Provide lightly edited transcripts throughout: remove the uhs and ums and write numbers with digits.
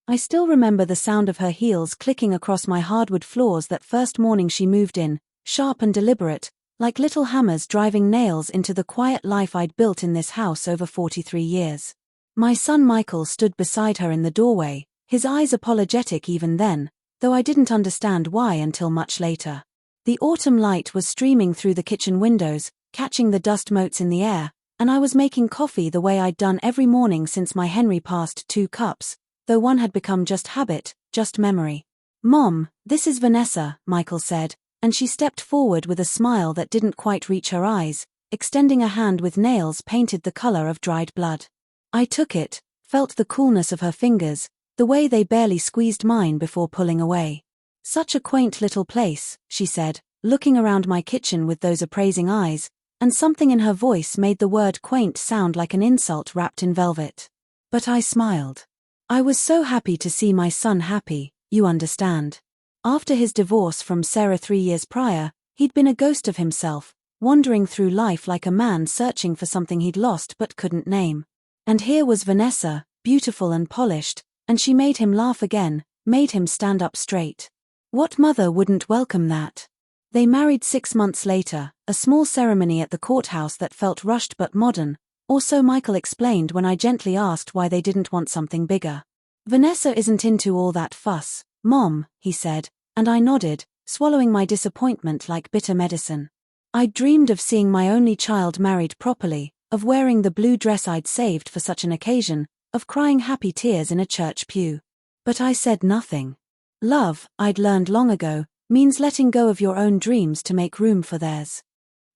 I still remember the sound of her heels clicking across my hardwood floors that first morning she moved in, sharp and deliberate, like little hammers driving nails into the quiet life I'd built in this house over 43 years. My son Michael stood beside her in the doorway, his eyes apologetic even then, though I didn't understand why until much later. The autumn light was streaming through the kitchen windows, catching the dust motes in the air, and I was making coffee the way I'd done every morning since my Henry passed 2 cups, though one had become just habit, just memory. "Mom, this is Vanessa," Michael said, and she stepped forward with a smile that didn't quite reach her eyes, extending a hand with nails painted the color of dried blood. I took it, felt the coolness of her fingers, the way they barely squeezed mine before pulling away. "Such a quaint little place," she said, looking around my kitchen with those appraising eyes, and something in her voice made the word quaint sound like an insult wrapped in velvet. But I smiled. I was so happy to see my son happy, you understand. After his divorce from Sarah 3 years prior, he'd been a ghost of himself, wandering through life like a man searching for something he'd lost but couldn't name. And here was Vanessa, beautiful and polished, and she made him laugh again, made him stand up straight. What mother wouldn't welcome that? They married 6 months later, a small ceremony at the courthouse that felt rushed but modern, or so Michael explained when I gently asked why they didn't want something bigger. "Vanessa isn't into all that fuss, Mom," he said, and I nodded, swallowing my disappointment like bitter medicine. I'd dreamed of seeing my only child married properly, of wearing the blue dress I'd saved for such an occasion, of crying happy tears in a church pew. But I said nothing. Love, I'd learned long ago, means letting go of your own dreams to make room for theirs.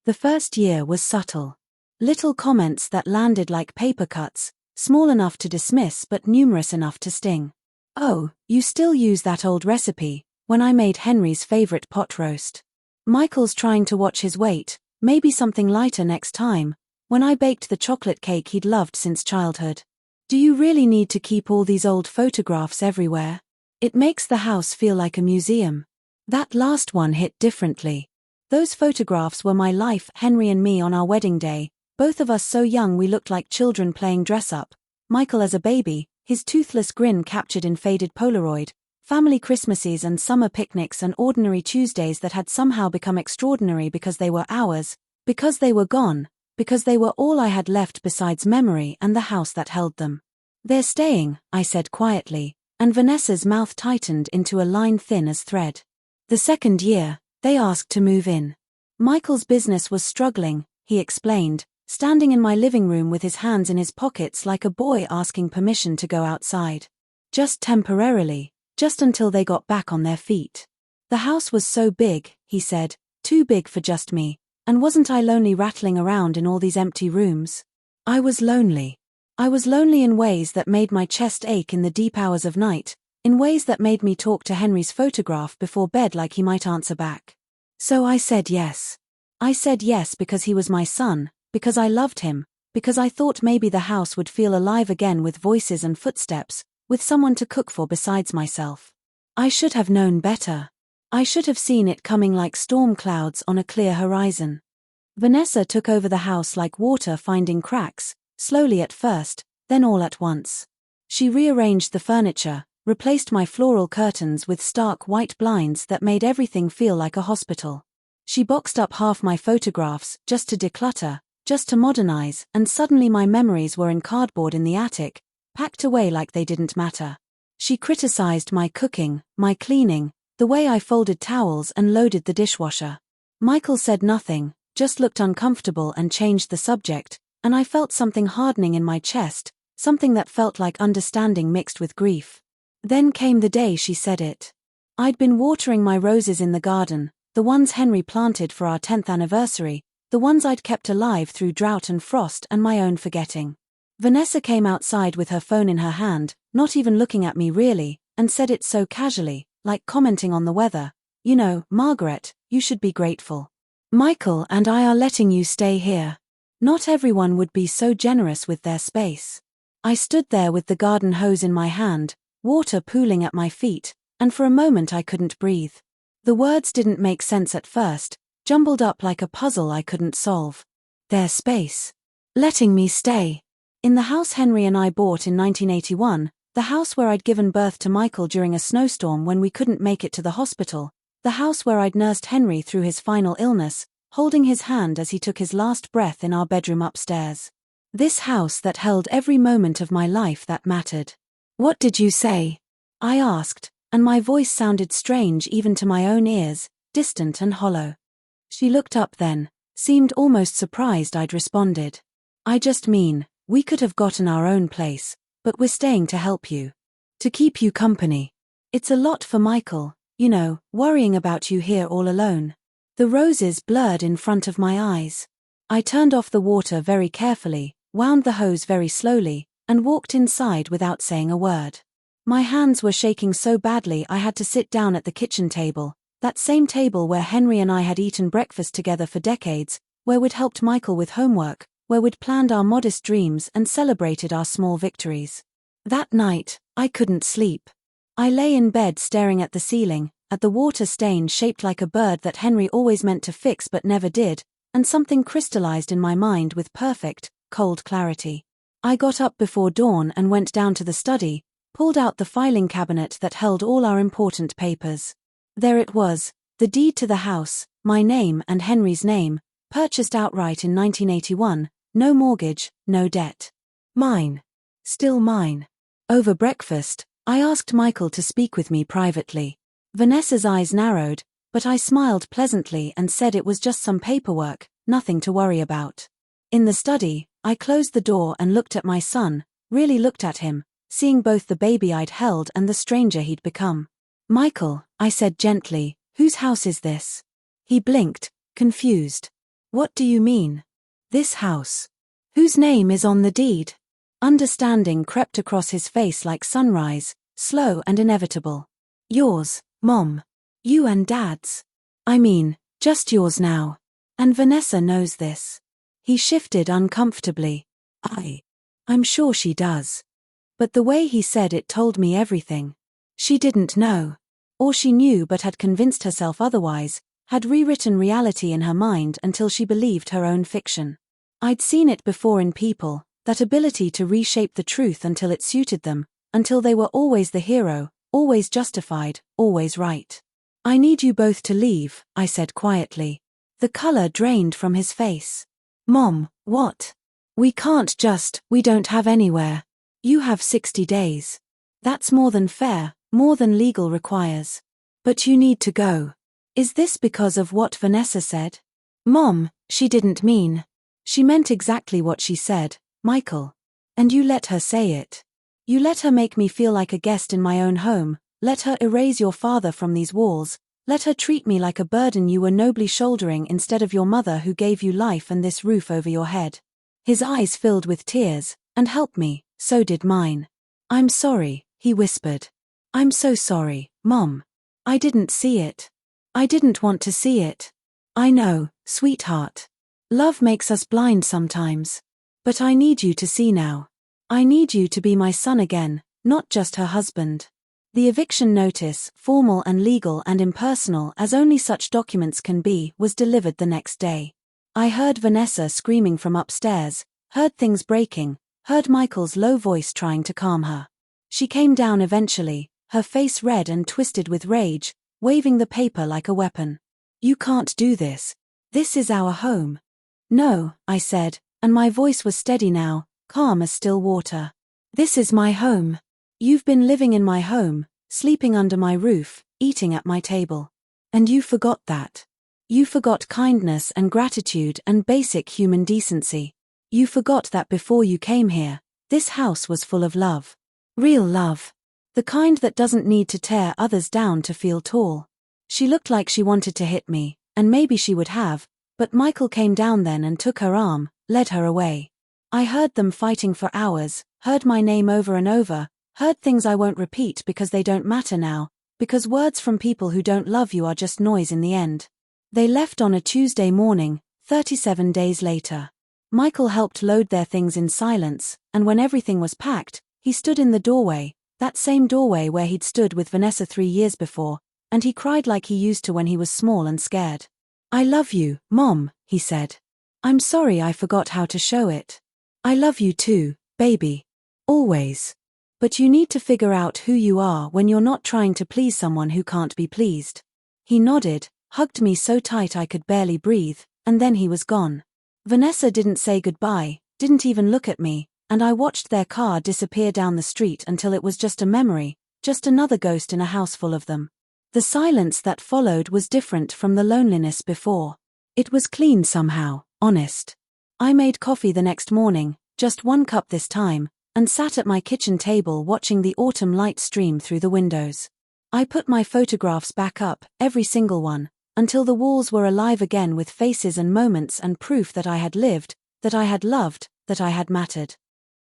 The first year was subtle. Little comments that landed like paper cuts, small enough to dismiss but numerous enough to sting. "Oh, you still use that old recipe," when I made Henry's favorite pot roast. "Michael's trying to watch his weight, maybe something lighter next time," when I baked the chocolate cake he'd loved since childhood. "Do you really need to keep all these old photographs everywhere? It makes the house feel like a museum." That last one hit differently. Those photographs were my life, Henry and me on our wedding day, both of us so young we looked like children playing dress-up, Michael as a baby, his toothless grin captured in faded Polaroid, family Christmases and summer picnics and ordinary Tuesdays that had somehow become extraordinary because they were ours, because they were gone, because they were all I had left besides memory and the house that held them. "They're staying," I said quietly, and Vanessa's mouth tightened into a line thin as thread. "The second year, they asked to move in. Michael's business was struggling," he explained, standing in my living room with his hands in his pockets like a boy asking permission to go outside. "Just temporarily, just until they got back on their feet. The house was so big," he said, "too big for just me, and wasn't I lonely rattling around in all these empty rooms? I was lonely. I was lonely in ways that made my chest ache in the deep hours of night, in ways that made me talk to Henry's photograph before bed like he might answer back. So I said yes. I said yes because he was my son, because I loved him, because I thought maybe the house would feel alive again with voices and footsteps, with someone to cook for besides myself. I should have known better. I should have seen it coming like storm clouds on a clear horizon. Vanessa took over the house like water finding cracks, slowly at first, then all at once. She rearranged the furniture, replaced my floral curtains with stark white blinds that made everything feel like a hospital. She boxed up half my photographs, just to declutter, just to modernize, and suddenly my memories were in cardboard in the attic, packed away like they didn't matter. She criticized my cooking, my cleaning, the way I folded towels and loaded the dishwasher. Michael said nothing, just looked uncomfortable and changed the subject, and I felt something hardening in my chest, something that felt like understanding mixed with grief. Then came the day she said it. I'd been watering my roses in the garden, the ones Henry planted for our 10th anniversary, the ones I'd kept alive through drought and frost and my own forgetting. Vanessa came outside with her phone in her hand, not even looking at me really, and said it so casually, like commenting on the weather. "You know, Margaret, you should be grateful. Michael and I are letting you stay here. Not everyone would be so generous with their space." I stood there with the garden hose in my hand, water pooling at my feet, and for a moment I couldn't breathe. The words didn't make sense at first, jumbled up like a puzzle I couldn't solve. Their space. Letting me stay. In the house Henry and I bought in 1981, The house where I'd given birth to Michael during a snowstorm when we couldn't make it to the hospital. The house where I'd nursed Henry through his final illness, holding his hand as he took his last breath in our bedroom upstairs. This house that held every moment of my life that mattered. "What did you say?" I asked, and my voice sounded strange even to my own ears, distant and hollow. She looked up then, seemed almost surprised I'd responded. "I just mean, we could have gotten our own place, but we're staying to help you. To keep you company. It's a lot for Michael, you know, worrying about you here all alone." The roses blurred in front of my eyes. I turned off the water very carefully, wound the hose very slowly, and walked inside without saying a word. My hands were shaking so badly I had to sit down at the kitchen table, that same table where Henry and I had eaten breakfast together for decades, where we'd helped Michael with homework, where we'd planned our modest dreams and celebrated our small victories. That night, I couldn't sleep. I lay in bed staring at the ceiling, at the water stain shaped like a bird that Henry always meant to fix but never did, and something crystallized in my mind with perfect, cold clarity. I got up before dawn and went down to the study, pulled out the filing cabinet that held all our important papers. There it was, the deed to the house, my name and Henry's name, purchased outright in 1981, no mortgage, no debt. Mine. Still mine. Over breakfast, I asked Michael to speak with me privately. Vanessa's eyes narrowed, but I smiled pleasantly and said it was just some paperwork, nothing to worry about. In the study, I closed the door and looked at my son, really looked at him, seeing both the baby I'd held and the stranger he'd become. "Michael," I said gently, "whose house is this?" He blinked, confused. "What do you mean? This house? Whose name is on the deed?" Understanding crept across his face like sunrise, slow and inevitable. "Yours, Mom. You and Dad's. I mean, just yours now. And Vanessa knows this." He shifted uncomfortably. I'm sure she does." But the way he said it told me everything. She didn't know. Or she knew but had convinced herself otherwise, had rewritten reality in her mind until she believed her own fiction. I'd seen it before in people, that ability to reshape the truth until it suited them, until they were always the hero, always justified, always right. "I need you both to leave," I said quietly. The color drained from his face. "Mom, what? We don't have anywhere. You have 60 days. That's more than fair, more than legal requires. But you need to go." "Is this because of what Vanessa said?" "Mom, she didn't mean. She meant exactly what she said, Michael. And you let her say it. You let her make me feel like a guest in my own home, let her erase your father from these walls, let her treat me like a burden you were nobly shouldering instead of your mother who gave you life and this roof over your head." His eyes filled with tears, and help me, so did mine. "I'm sorry," he whispered. "I'm so sorry, Mom. I didn't see it. I didn't want to see it. I know, sweetheart. Love makes us blind sometimes. But I need you to see now. I need you to be my son again, not just her husband." The eviction notice, formal and legal and impersonal as only such documents can be, was delivered the next day. I heard Vanessa screaming from upstairs, heard things breaking, heard Michael's low voice trying to calm her. She came down eventually, her face red and twisted with rage, waving the paper like a weapon. "You can't do this. This is our home." "No," I said, and my voice was steady now, calm as still water. "This is my home. You've been living in my home, sleeping under my roof, eating at my table. And you forgot that. You forgot kindness and gratitude and basic human decency. You forgot that before you came here, this house was full of love. Real love. The kind that doesn't need to tear others down to feel tall." She looked like she wanted to hit me, and maybe she would have, but Michael came down then and took her arm, led her away. I heard them fighting for hours, heard my name over and over, heard things I won't repeat because they don't matter now, because words from people who don't love you are just noise in the end. They left on a Tuesday morning, 37 days later. Michael helped load their things in silence, and when everything was packed, he stood in the doorway, that same doorway where he'd stood with Vanessa 3 years before, and he cried like he used to when he was small and scared. "I love you, Mom," he said. "I'm sorry I forgot how to show it. I love you too, baby. Always." But you need to figure out who you are when you're not trying to please someone who can't be pleased. He nodded, hugged me so tight I could barely breathe, and then he was gone. Vanessa didn't say goodbye, didn't even look at me, and I watched their car disappear down the street until it was just a memory, just another ghost in a house full of them. The silence that followed was different from the loneliness before. It was clean somehow, honest. I made coffee the next morning, just 1 cup this time, and sat at my kitchen table watching the autumn light stream through the windows. I put my photographs back up, every single one, until the walls were alive again with faces and moments and proof that I had lived, that I had loved, that I had mattered.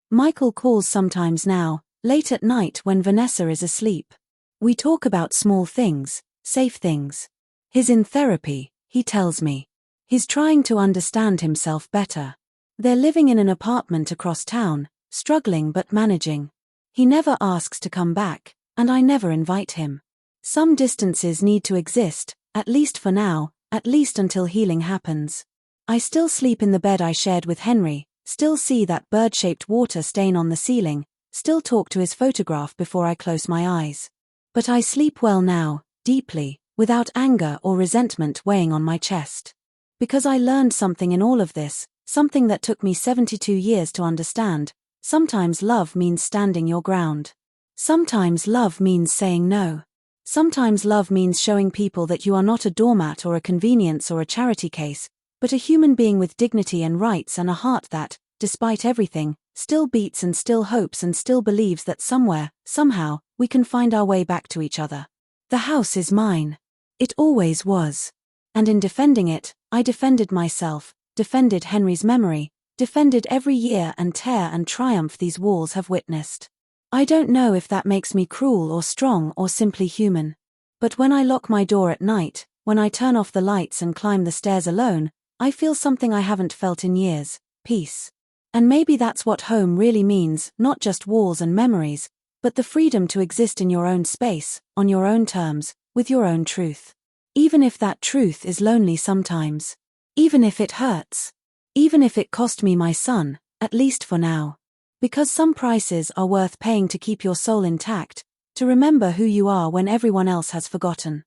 Michael calls sometimes now, late at night when Vanessa is asleep. We talk about small things, safe things. He's in therapy, he tells me. He's trying to understand himself better. They're living in an apartment across town, struggling but managing. He never asks to come back, and I never invite him. Some distances need to exist, at least for now, at least until healing happens. I still sleep in the bed I shared with Henry, still see that bird-shaped water stain on the ceiling, still talk to his photograph before I close my eyes. But I sleep well now, deeply, without anger or resentment weighing on my chest. Because I learned something in all of this, something that took me 72 years to understand. Sometimes love means standing your ground. Sometimes love means saying no. Sometimes love means showing people that you are not a doormat or a convenience or a charity case, but a human being with dignity and rights and a heart that, despite everything, still beats and still hopes and still believes that somewhere, somehow, we can find our way back to each other. The house is mine. It always was. And in defending it, I defended myself, defended Henry's memory, defended every year and tear and triumph these walls have witnessed. I don't know if that makes me cruel or strong or simply human. But when I lock my door at night, when I turn off the lights and climb the stairs alone, I feel something I haven't felt in years, peace. And maybe that's what home really means, not just walls and memories, but the freedom to exist in your own space, on your own terms, with your own truth. Even if that truth is lonely sometimes. Even if it hurts. Even if it cost me my son, at least for now. Because some prices are worth paying to keep your soul intact, to remember who you are when everyone else has forgotten.